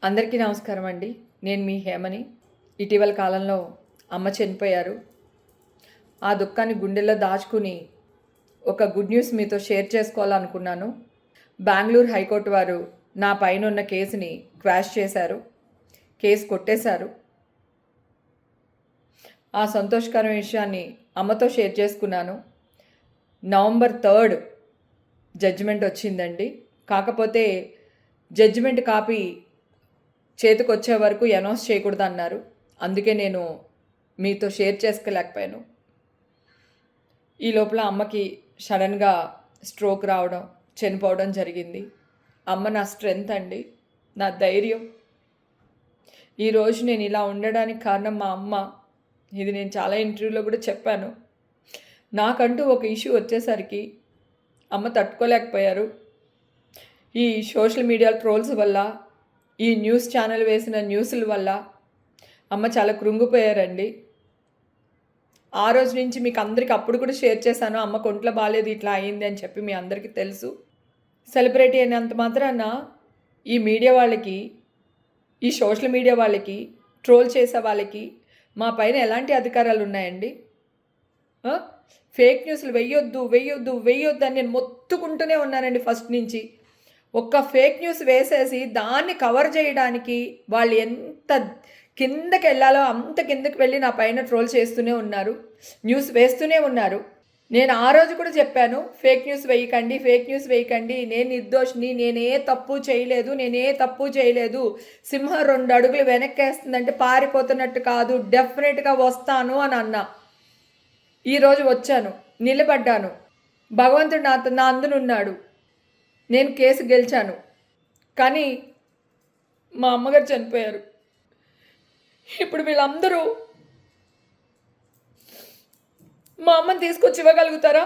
అందరికీ నమస్కారం అండి. నేను మీ హేమని. ఇటీవల కాలంలో అమ్మ చనిపోయారు. ఆ దుఃఖాన్ని గుండెల్లో దాచుకుని ఒక గుడ్ న్యూస్ మీతో షేర్ చేసుకోవాలనుకున్నాను. బెంగుళూరు హైకోర్టు వారు నా పైన ఉన్న కేసుని క్వాష్ చేశారు. కేసు కొట్టేశారు. ఆ సంతోషకరమైన విషయాన్ని అమ్మతో షేర్ చేసుకున్నాను. నవంబర్ 3 జడ్జిమెంట్ వచ్చిందండి. కాకపోతే జడ్జిమెంట్ కాపీ చేతికొచ్చే వరకు అనౌన్స్ చేయకూడదు అన్నారు. అందుకే నేను మీతో షేర్ చేసుకోలేకపోయాను. ఈ లోపల అమ్మకి సడన్గా స్ట్రోక్ రావడం, చనిపోవడం జరిగింది. అమ్మ నా స్ట్రెంగ్త్ అండి, నా ధైర్యం. ఈరోజు నేను ఇలా ఉండడానికి కారణం మా అమ్మ. ఇది నేను చాలా ఇంటర్వ్యూలో కూడా చెప్పాను. నాకంటూ ఒక ఇష్యూ వచ్చేసరికి అమ్మ తట్టుకోలేకపోయారు. ఈ సోషల్ మీడియా ట్రోల్స్ వల్ల, ఈ న్యూస్ ఛానల్ వేసిన న్యూస్ల వల్ల అమ్మ చాలా కృంగిపోయారండి. ఆ రోజు నుంచి మీకు అందరికీ అప్పుడు కూడా షేర్ చేశాను, అమ్మకు ఒంట్లో బాగాలేదు, ఇట్లా అయింది అని చెప్పి. మీ అందరికీ తెలుసు. సెలబ్రిటీ అయినంత మాత్రాన ఈ మీడియా వాళ్ళకి, ఈ సోషల్ మీడియా వాళ్ళకి, ట్రోల్ చేసే వాళ్ళకి మా పైన ఎలాంటి అధికారాలు ఉన్నాయండి? ఫేక్ న్యూస్లు వెయ్యొద్దు అని నేను మొత్తుకుంటూనే ఉన్నానండి ఫస్ట్ నుంచి. ఒక్క ఫేక్ న్యూస్ వేసేసి దాన్ని కవర్ చేయడానికి వాళ్ళు ఎంత కిందకి వెళ్ళాలో అంత కిందకి వెళ్ళి నా పైన ట్రోల్ చేస్తూనే ఉన్నారు, న్యూస్ వేస్తూనే ఉన్నారు. నేను ఆ రోజు కూడా చెప్పాను, ఫేక్ న్యూస్ వేయకండి, నేను నిర్దోషిని, నేనే తప్పు చేయలేదు. సింహం 2 అడుగులు వెనక్కేస్తుందంటే పారిపోతున్నట్టు కాదు, డెఫినెట్గా వస్తాను అని అన్నా. ఈరోజు వచ్చాను, నిలబడ్డాను. భగవంతుడు నా అందునున్నాడు. నేను కేసు గెలిచాను. కానీ మా అమ్మగారు చనిపోయారు. ఇప్పుడు వీళ్ళందరూ మా అమ్మని తీసుకొచ్చి ఇవ్వగలుగుతారా?